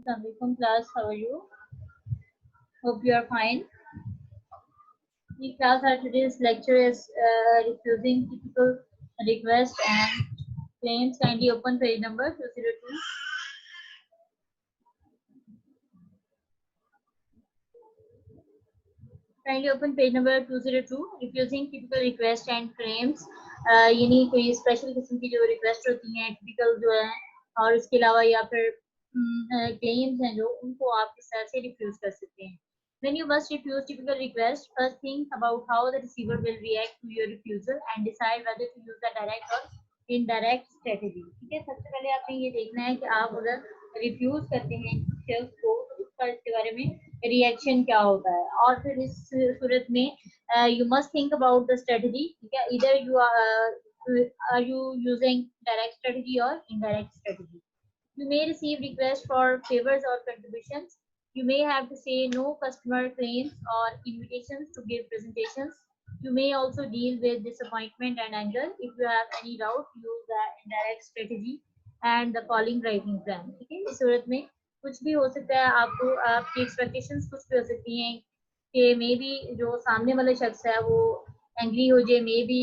Assalamualaikum class, how are you? Hope you are fine. The class, our today's lecture is refusing typical request and claims. Kindly open page number 202. Kindly open page number 202. Refusing typical request and claims. यानी कोई special किस्म की जो request होती हैं typical जो है और उसके अलावा या फिर क्लेम्स हैं जो उनको आप किस तरह से रिफ्यूज कर सकते हैं. When you must refuse typical request, first think about how the receiver will react to your refusal and decide whether to use the direct or indirect strategy. ठीक है, सबसे पहले आपने ये देखना है कि आप अगर रिफ्यूज करते हैं शेल्स को तो उसका इसके बारे में रिएक्शन क्या होता है और फिर इस सूरत में you must think about the strategy. ठीक है, either you are you using direct strategy or indirect strategy. You may receive requests for favors or contributions. You may have to say no customer claims or invitations to give presentations. You may also deal with disappointment and anger. If you have any doubt, use the indirect strategy and the calling writing plan. ठीक है, इस सूरत में कुछ भी हो सकता है, आपको आपकी एक्सपेक्टेशंस कुछ भी हो सकती हैं कि मे बी जो सामने वाला शख्स है वो एंग्री हो जाए, मे बी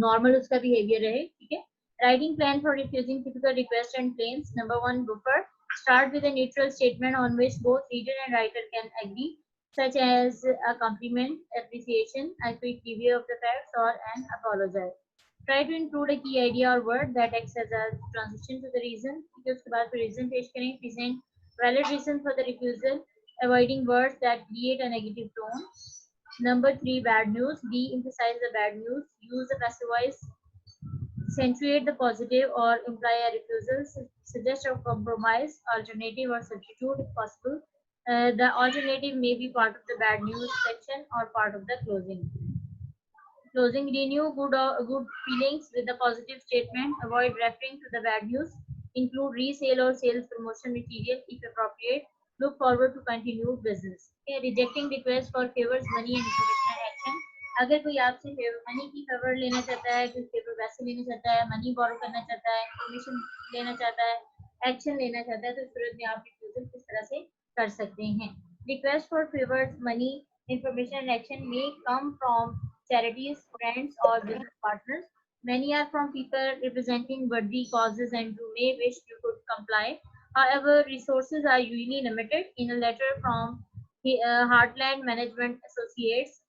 नॉर्मल उसका बिहेवियर रहे. ठीक है, writing plan for refusing typical requests and claims. Number one, buffer. Start with a neutral statement on which both reader and writer can agree, such as a compliment, appreciation, a quick review of the facts, or an apology. Try to include a key idea or word that acts as a transition to the reason. उसके बाद फिर reason पेश करें. Present valid reason for the refusal, avoiding words that create a negative tone. Number three, bad news. De-emphasize the bad news. Use the passive voice. Accentuate the positive or imply a refusal. Suggest a compromise, alternative, or substitute if possible. The alternative may be part of the bad news section or part of the closing. Closing, renew good feelings with a positive statement. Avoid referring to the bad news. Include resale or sales promotion material if appropriate. Look forward to continued business. Okay, rejecting requests for favors, money, and information and action. अगर कोई आपसे money की favour लेना चाहता है, कोई favour वैसे लेना चाहता है, मनी बोरो करना चाहता है, इन्फॉर्मेशन लेना चाहता है, एक्शन लेना चाहता है, तो इस सूरत में आप रिफ्यूजल किस तरह से कर सकते हैं. Request for favours, money, information and action may come from charities, friends, or business partners. Many are from people representing worthy causes and who may wish you could comply. However, resources are usually limited. In a letter from Heartland Management Associates,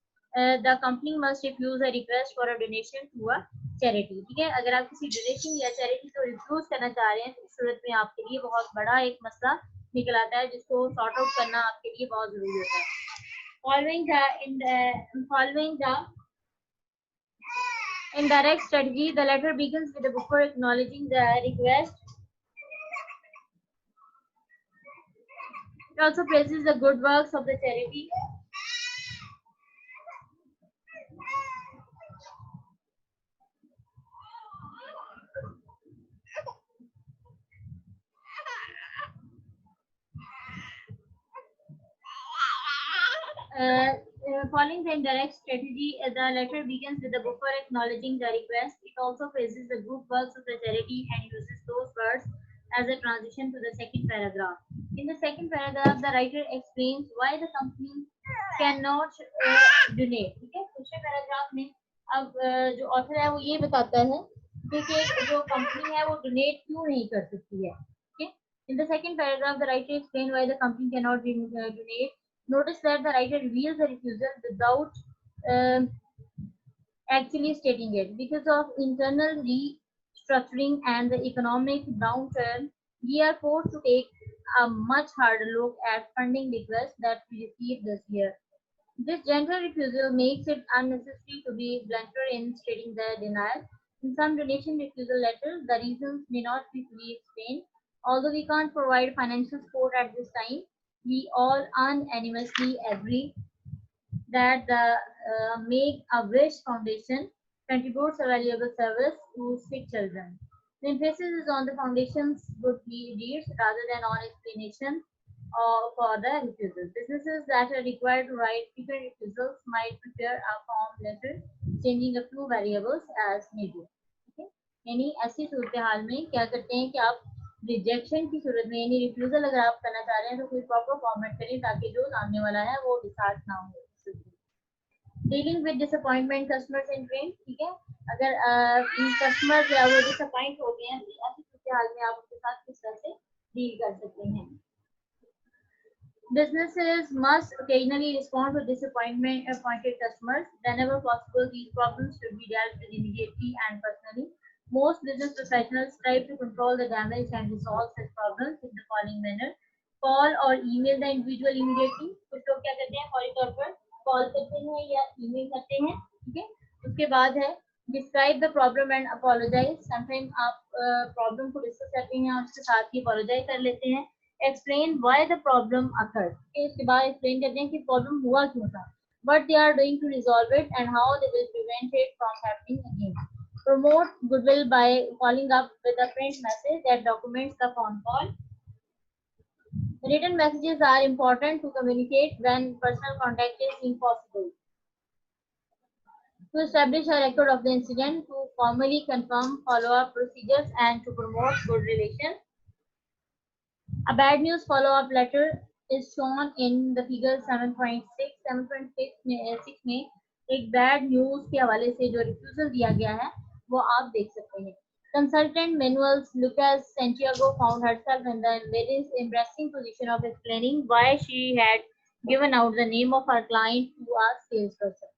the company must refuse a request for a donation to a charity. ठीक है, अगर आप किसी donation या charity को refuse करना चाह रहे हैं तो इस सूरत में आपके लिए बहुत बड़ा एक मसला निकल आता है जिसको सॉर्ट आउट करना आपके लिए बहुत जरूरी होता है. Following the indirect strategy, the letter begins with a buffer acknowledging the request. It also praises the good works of the charity. Following the indirect strategy, the letter begins with a buffer acknowledging the request. It also praises the good works of the charity and uses those words as a transition to the second paragraph. In the second paragraph, the writer explains why the company cannot donate. ठीक है, दूसरे paragraph में अब जो author है वो ये बताता है कि जो कंपनी है वो डोनेट क्यों नहीं कर सकती है. Okay? In the second paragraph, the writer explains why the company cannot donate. Notice that the writer reveals the refusal without actually stating it. Because of internal restructuring and the economic downturn, we are forced to take a much harder look at funding requests that we received this year. This general refusal makes it unnecessary to be blunter in stating the denial. In some donation refusal letters, the reasons may not be fully explained. Although we can't provide financial support at this time, we all unanimously agree that the Make-A-Wish Foundation contributes a valuable service to sick children. The emphasis is on the foundation's good deeds rather than on explanation for the refusal. Businesses that are required to write frequent refusals might prepare a form letter changing a few variables as needed. Okay? यानी ऐसी सूरत हाल में क्या करते हैं कि आप rejection की सूरत में यानी रिफ्यूजल अगर आप करना चाह रहे हैं तो कोई प्रॉपर फॉर्मेट करें ताकि जो सामने वाला है वो डिसहार्ट ना हो। Dealing with disappointment customers in train, ठीक है, अगर कस्टमर या वो डिसअपॉइंट हो गए हैं तो ऐसी सूरत हाल में आप उनके साथ किस तरह से डील कर सकते हैं। Businesses must occasionally respond to disappointment appointed customers. Whenever possible, these problems should be dealt with immediately and personally. Most business professionals strive to control the damage and resolve such problems in the following manner. Call or email the individual immediately. कुछ लोग क्या करते हैं फौरी तौर पर call करते हैं या ईमेल करते हैं, ठीक है। उसके बाद है describe the problem and apologize. Sometime आप प्रॉब्लम को डिस्कस करते हैं और उसके साथ ही अपोलोजाइज कर लेते हैं। Explain why the problem occurred, इसके बाद एक्सप्लेन करते हैं कि प्रॉब्लम हुआ क्यों था, what they are doing to resolve it and how they will prevent it from happening again. Promote goodwill by following up with a print message that documents the phone call. Written messages are important to communicate when personal contact is impossible. To establish a record of the incident, to formally confirm follow-up procedures and to promote good relations. A bad news follow-up letter is shown in the figure 7.6. 7.6 में एक bad news के हवाले से जो refusal दिया गया है वो आप देख सकते हैं। Consultant manuals. Lucas Santiago found herself in the embarrassing position of explaining why she had given out the name of her client to a salesperson.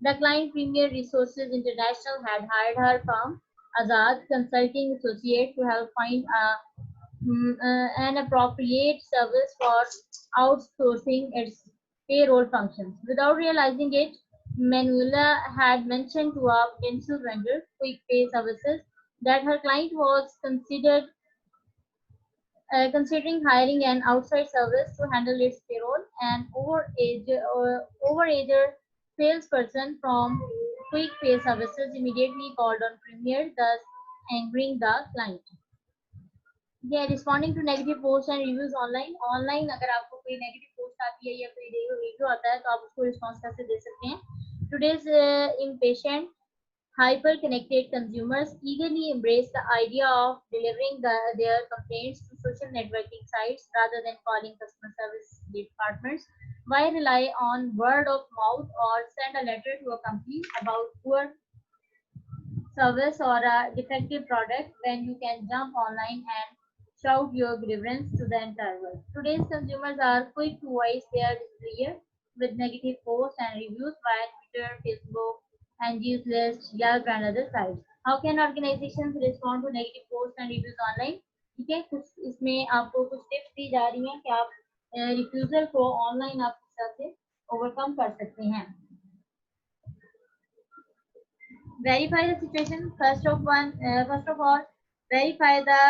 The client Premier Resources International had hired her firm Azad Consulting Associate to help find an appropriate service for outsourcing its payroll functions. Without realizing it, Manuela had mentioned to a potential vendor, Quick Pay Services, that her client was considering hiring an outside service to handle its payroll. An overaged salesperson from Quick Pay Services immediately called on Premier, thus angering the client. Yeah, responding to negative posts and reviews online. Online अगर आपको कोई negative post आती है या कोई review आता है तो आप उसको response कैसे दे सकते हैं? Today's impatient, hyper-connected consumers eagerly embrace the idea of delivering their complaints to social networking sites rather than calling customer service departments. Why rely on word of mouth or send a letter to a company about poor service or a defective product when you can jump online and shout your grievance to the entire world. Today's consumers are quick to voice their displeasure with negative posts and reviews via Twitter, Facebook, Angie's List, Yelp, and other sites. How can organizations respond to negative posts and reviews online? ठीक है, कुछ इसमें आपको कुछ tips दी जा रही हैं कि आप रिफ्यूजल को ऑनलाइन आप किस तरह से ओवरकम कर सकते हैं। Verify the situation. First of all, verify the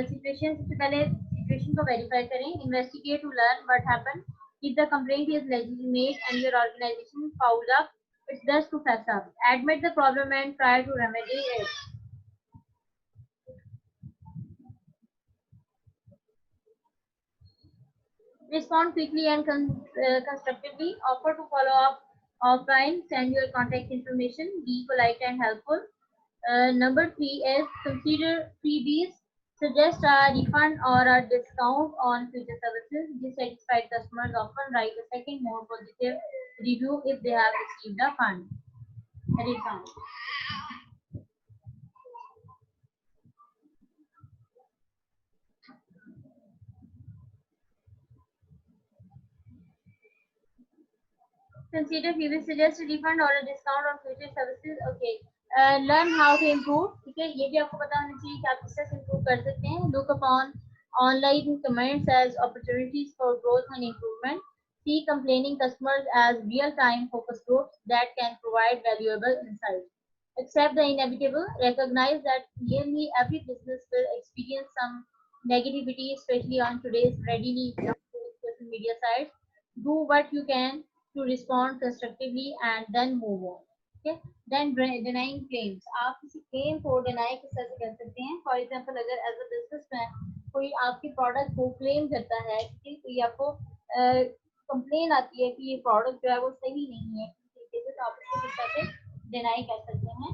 situation. सबसे पहले situation को verify करें. Investigate to learn what happened. If the complaint is legitimate and your organization fouled up, it's best to fess up. Admit the problem and try to remedy it. Respond quickly and constructively. Offer to follow up offline. Send your contact information. Be polite and helpful. Number 3 is consider freebies. Suggest a refund or a discount on future services. Dissatisfied customers often write a second more positive review if they have received a refund. Consider freebies. Suggest a refund or a discount on future services. Okay. Learn how to improve. ठीक है, ये भी आपको पता होना चाहिए कि आप किस तरह से improve कर सकते हैं. Look upon online comments as opportunities for growth and improvement. See complaining customers as real-time focus groups that can provide valuable insights. Accept the inevitable. Recognize that nearly every business will experience some negativity, especially on today's readily social media sites. Do what you can to respond constructively and then move on. Okay, then denying claims. आप किसी claim को deny किस तरह से कर सकते हैं? For example, अगर as a businessman कोई आपके product को claim करता है, कोई आपको complain आती है कि ये product जो है वो सही नहीं है, किसी तरीके से, तो आप उसको किस तरह से deny कर सकते हैं?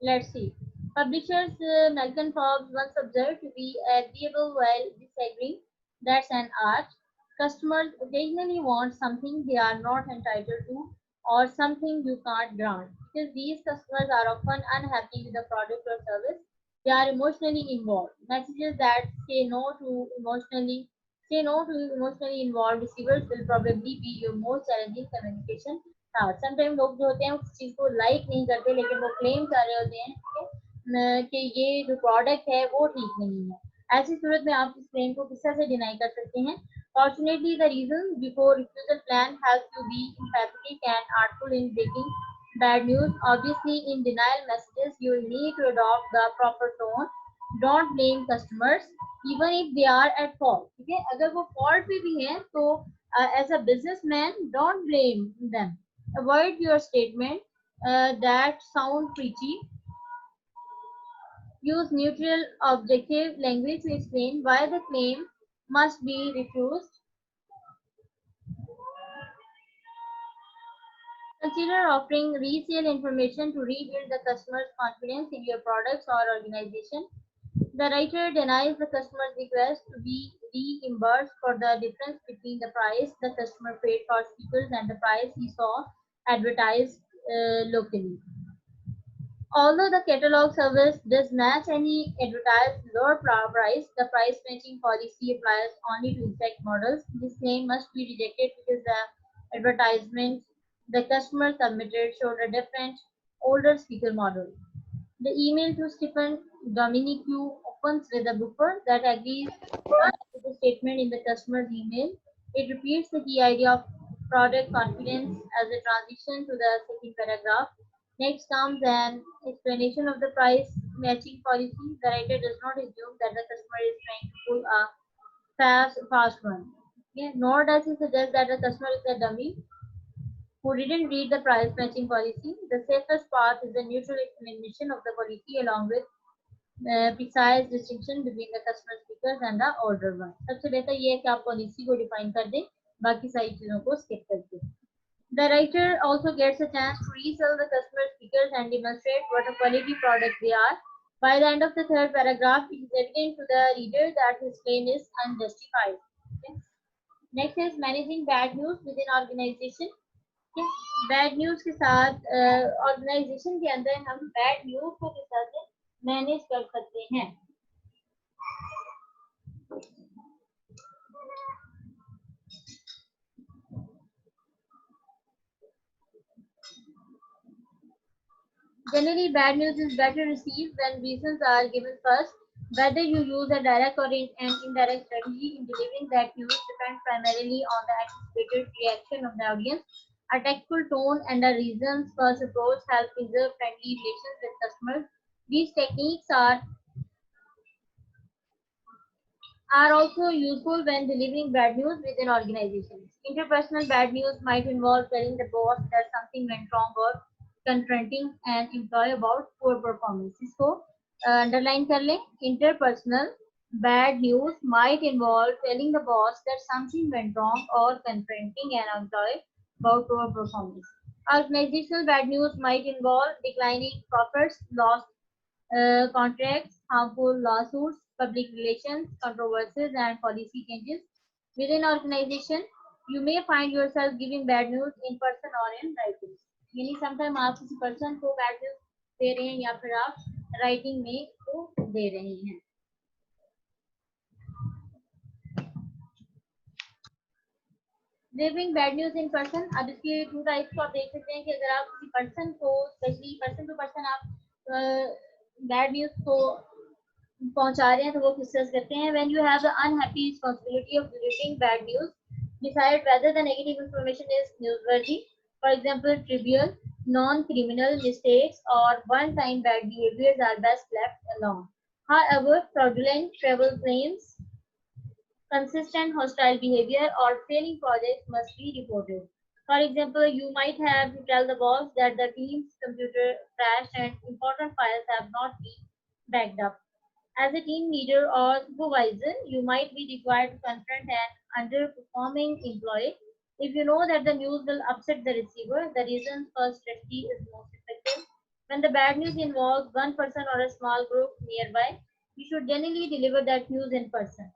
Let's see. Publishers Malcolm Forbes once observed to be agreeable while disagreeing. That's an art. Customers occasionally want something they are not entitled to or something you can't grant. Because these customers are often unhappy with the product or service. They are emotionally involved. Messages that say no to emotionally involved receivers will probably be your most challenging communication. हाँ sometime लोग जो होते हैं उस चीज को like नहीं करते लेकिन वो क्लेम कर रहे होते हैं कि ये जो प्रोडक्ट है वो ठीक नहीं है ऐसी सूरत में आप इस क्लेम को किस तरह से डिनाई कर सकते हैं fortunately the reason before refusal plan has to be emphatic and artful in breaking bad news. Obviously, in denial messages, you will need to adopt the proper tone. Don't blame customers even if they are at fault. ठीक है अगर वो fault पे भी हैं तो as a businessman don't blame them. Avoid your statement that sound preachy. Use neutral, objective language to explain why the claim must be refused. Consider offering resale information to rebuild the customer's confidence in your products or organization. The writer denies the customer's request to be reimbursed for the difference between the price the customer paid for speakers and the price he saw advertised locally. Although the catalog service does match any advertised lower price, the price matching policy applies only to exact models. This claim must be rejected because the advertisement the customer submitted showed a different, older speaker model. The email to Stephen Dominique opens with a buffer that agrees with the statement in the customer's email. It repeats the key idea of product confidence as a transition to the second paragraph. Next comes an explanation of the price matching policy. The writer does not assume that the customer is trying to pull a fast one. Okay? Nor does he suggest that the customer is a dummy who didn't read the price matching policy. The safest path is a neutral explanation of the policy along with precise distinction between the customer speakers and the order one. सबसे बेहतर ये है कि आप policy को define कर दें बाकी सारी चीजों को स्किप करके The writer also gets a chance to resell the customer speakers and demonstrate what a quality product they are. By the end of the third paragraph, it is evident to the reader that his claim is unjustified. Okay. Next is managing bad news within organization. Bad news के साथ organisation के अंदर हम bad news को किस तरह से manage कर सकते हैं Generally, bad news is better received when reasons are given first. Whether you use a direct or an indirect strategy in delivering that news depends primarily on the anticipated reaction of the audience. A tactful tone and a reasons first approach help preserve friendly relations with customers. These techniques are also useful when delivering bad news within organizations. Interpersonal bad news might involve telling the boss that something went wrong or confronting an employee about poor performance. इसको underline कर लें. Interpersonal bad news might involve telling the boss that something went wrong or confronting an employee about poor performance. Organizational bad news might involve declining profits, lost contracts, harmful lawsuits, public relations, controversies, and policy changes. Within organization, you may find yourself giving bad news in person or in writing. यानी sometime आप किसी person को bad news दे रहे हैं या फिर आप writing में उसको दे रहे हैं delivering bad news in person अब इसके टू टाइप्स को आप देख सकते हैं कि अगर आप किसी पर्सन को स्पेशली पर्सन टू पर्सन आप बैड न्यूज को पहुंचा रहे हैं तो वो किस तरह करते हैं when you have the unhappy responsibility of delivering bad news decide whether the negative information is newsworthy for example trivial non-criminal mistakes or one-time bad behaviors are best left alone however fraudulent travel claims consistent hostile behavior or failing projects must be reported for example you might have to tell the boss that the team's computer crashed and important files have not been backed up as a team leader or supervisor, you might be required to confront an underperforming employee. If you know that the news will upset the receiver, the reason first strategy is most effective. When the bad news involves one person or a small group nearby, you should generally deliver that news in person.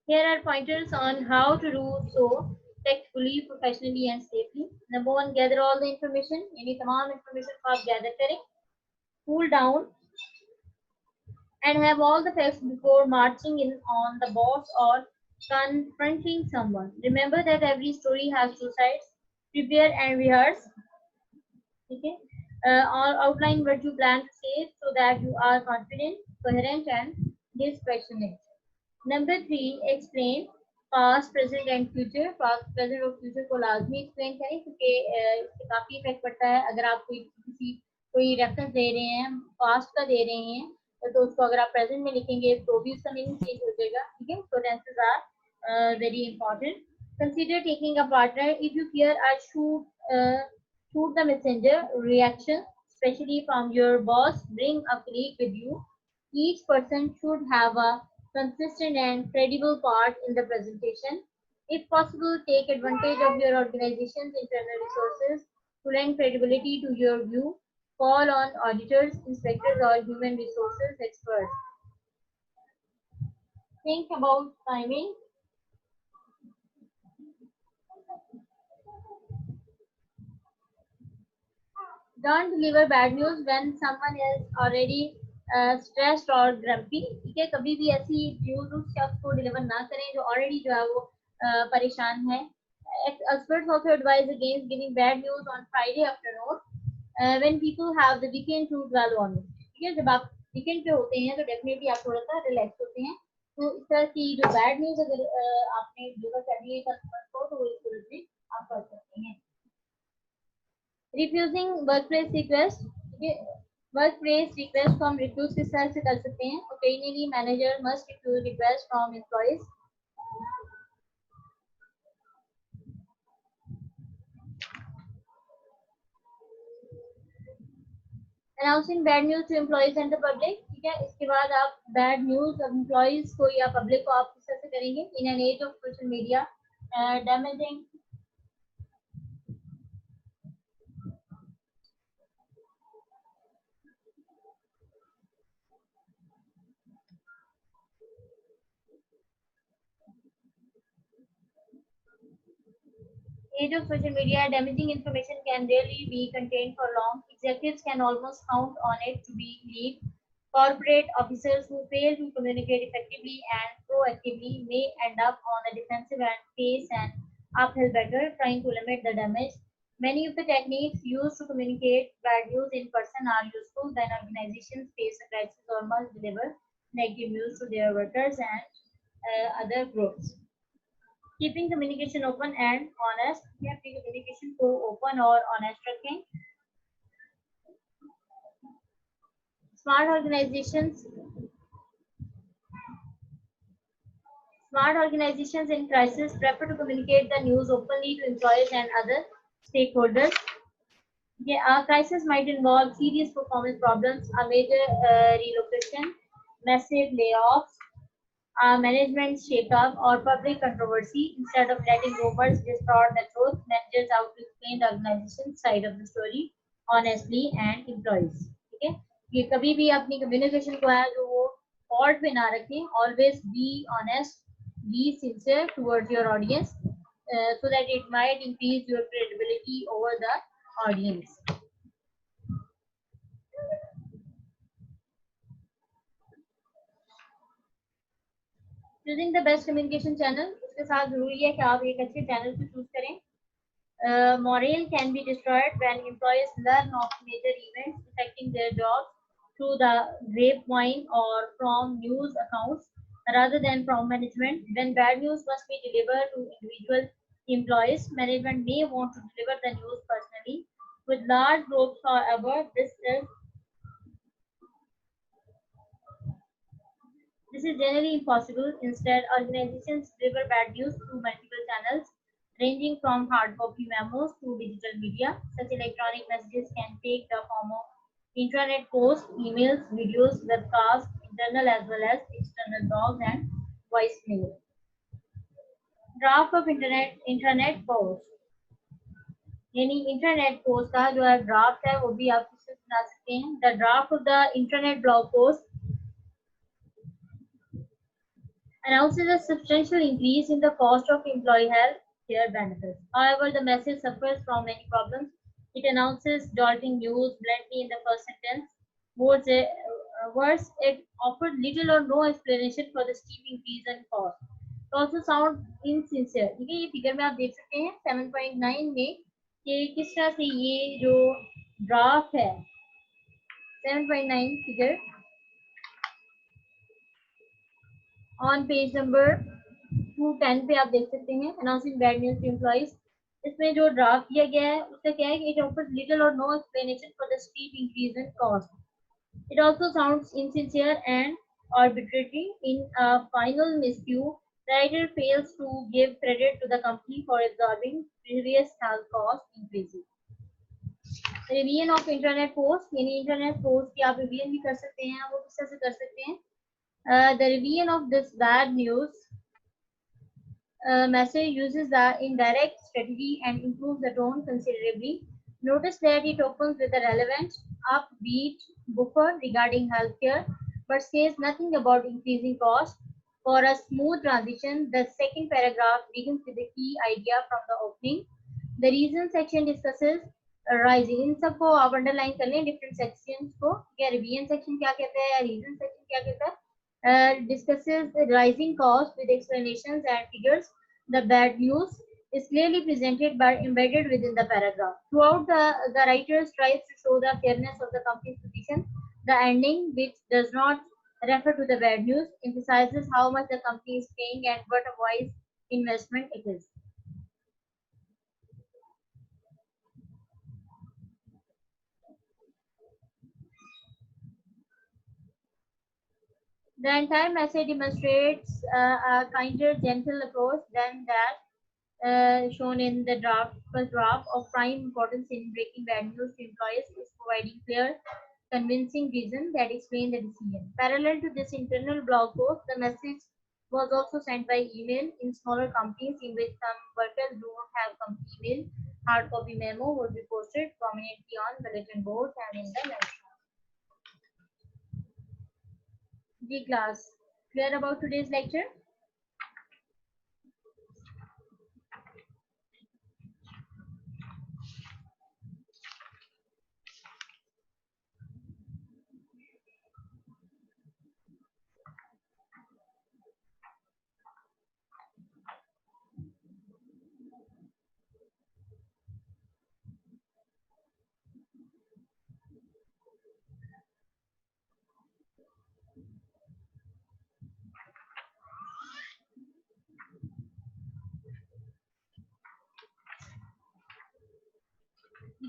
Here are pointers on how to do so tactfully, professionally and safely. Number one, gather all the information. यानी तमाम information को आप gather करें. Cool down and have all the facts before marching in on the boss or confronting someone. Remember that every story has two sides. Prepare and rehearse. Okay. Or outline what you plan to say so that you are confident, coherent, and dispassionate. Number three, explain past, present, and future. Past, present और future को लाजमी explain करें क्योंकि इससे काफी effect पड़ता है. अगर आप कोई रेफरेंस दे रहे हैं, पास्ट का दे रहे हैं, तो उसको अगर आप प्रेजेंट में लिखेंगे तो भी उसका मीनिंग चेंज हो जाएगा. ठीक है. So tenses are very important. Consider taking a partner if you fear a shoot the messenger reaction, especially from your boss. Bring a colleague with you. Each person should have a consistent and credible part in the presentation. If possible, take advantage of your organization's internal resources to lend credibility to your view. Call on auditors, inspectors, or human resources experts. Think about timing. Don't deliver bad news when someone is already stressed or grumpy. ठीक है. कभी भी ऐसी news उस शख्स को deliver ना करें जो ऑलरेडी जो है वो परेशान है. Experts also advise against giving bad news on Friday afternoon when people have the weekend to dwell on it. ठीक है. जब आप वीकेंड पे होते हैं तो डेफिनेटली आप थोड़ा सा रिलैक्स होते हैं. तो इस तरह की जो बैड न्यूज अगर आपने डिलीवर करनी है कस्टमर को तो वो इस तरह से आप कर सकते हैं. Refusing workplace request. Workplace request को हम refuse किस तरह से कर सकते हैं. Occasionally manager must refuse request from employees. Announcing bad news to employees and the public. ठीक है. इसके बाद आप bad news employees को या public को आप किस तरह से करेंगे. In an age of social media, damaging age of social media, damaging information can rarely be contained for long. Executives can almost count on it to be leaked. Corporate officers who fail to communicate effectively and proactively may end up on the defensive and face an uphill battle trying to limit the damage. Many of the techniques used to communicate bad news in person are useful when organizations face a crisis or must deliver negative news to their workers and other groups. Keeping communication open and honest. या अपनी communication को open और honest रखें. Smart organizations in crisis prefer to communicate the news openly to employees and other stakeholders. A crisis might involve serious performance problems, a major relocation, massive layoffs, management shake-up, or public controversy. Instead of letting rumors distort the truth, managers have to explain the organization's side of the story honestly and employees. ठीक है. ये कभी भी अपनी communication को है जो वो fault पे ना रखें. Always be honest, be sincere towards your audience, so that it might increase your credibility over the audience. Choosing the best communication channel. उसके साथ जरूरी है कि आप एक अच्छे चैनल को चूज करें. Morale can be destroyed when employees learn of major events affecting their jobs through the grapevine or from news accounts rather than from management. When bad news must be delivered to individual employees, management may want to deliver the news personally. With large groups, however, this is generally impossible. Instead, organizations deliver bad news through multiple channels, ranging from hard copy memos to digital media. Such electronic messages can take the form of intranet posts, emails, videos, webcasts, internal as well as external blogs and voicemail. Draft of internet post यानी internet post का जो है draft है वो भी आप किससे ला सकते हैं. The draft of the internet blog post announces a substantial increase in the cost of employee health care benefits. However, the message suffers from many problems. It announces jolting news bluntly in the first sentence. Worse, it offered little or no explanation for the steep increase in cost. It also sound insincere. ठीक है, ये figure में आप देख सकते हैं 7.9 में कि किस तरह से ये जो ड्राफ्ट है 7.9 फिगर ऑन पेज नंबर 210 पे आप देख सकते हैं announcing bad news to employees. इसमें जो ड्राफ्ट किया गया है उसका क्या है कि it offers little or no explanation for the steep increase in cost. It also sounds insincere and arbitrary. In a final miscue, the writer fails to give credit to the company for absorbing previous health cost increases. Revision of internet post, यानी internet post की आप revision भी कर सकते हैं. वो किस तरह से कर सकते हैं? The revision of this bad news message uses the indirect strategy and improves the tone considerably. Notice that it opens with a relevant, upbeat buffer regarding healthcare, but says nothing about increasing cost. For a smooth transition, the second paragraph begins with the key idea from the opening. The reason section discusses rising. इन सबको आप underline कर लें different sections को. क्या revision section क्या कहता है या रीजन सेक्शन क्या कहता है? Discusses the rising cost with explanations and figures. The bad news is clearly presented but embedded within the paragraph. Throughout, the writer tries to show the fairness of the company's position. The ending, which does not refer to the bad news, emphasizes how much the company is paying and what a wise investment it is. The entire message demonstrates a kinder, gentle approach than that shown in the first draft. Of prime importance in breaking bad news to employees is providing clear, convincing reason that explain the decision. Parallel to this internal blog post, the message was also sent by email in smaller companies in which some workers do not have company email. Hard copy memo would be posted prominently on bulletin boards and in the lunch. G class, clear about today's lecture?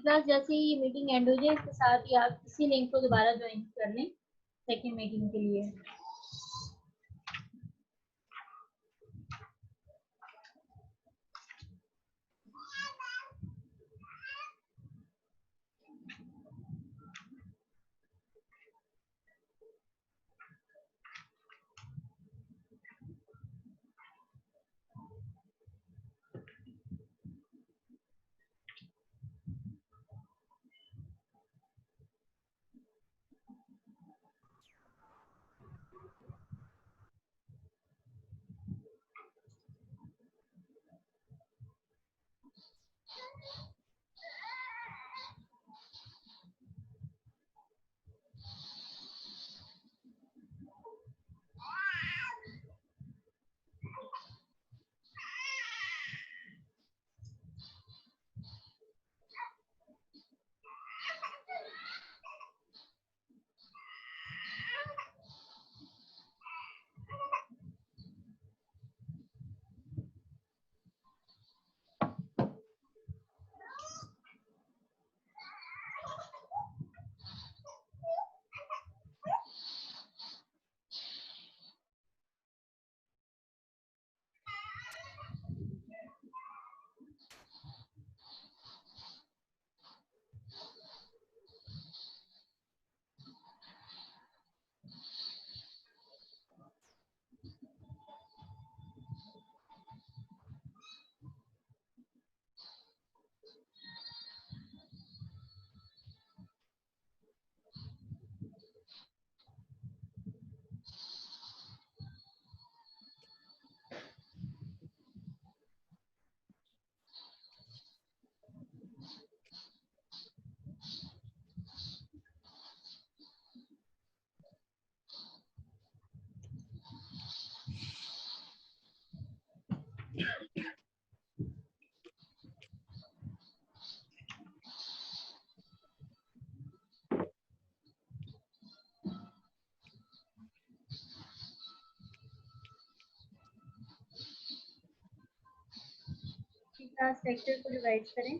Class जैसे ही meeting and हो जाए इसके साथ ही आप इसी link को दोबारा join कर लें सेकेंड मीटिंग के लिए. क्लास लेक्चर को रिवाइज करें।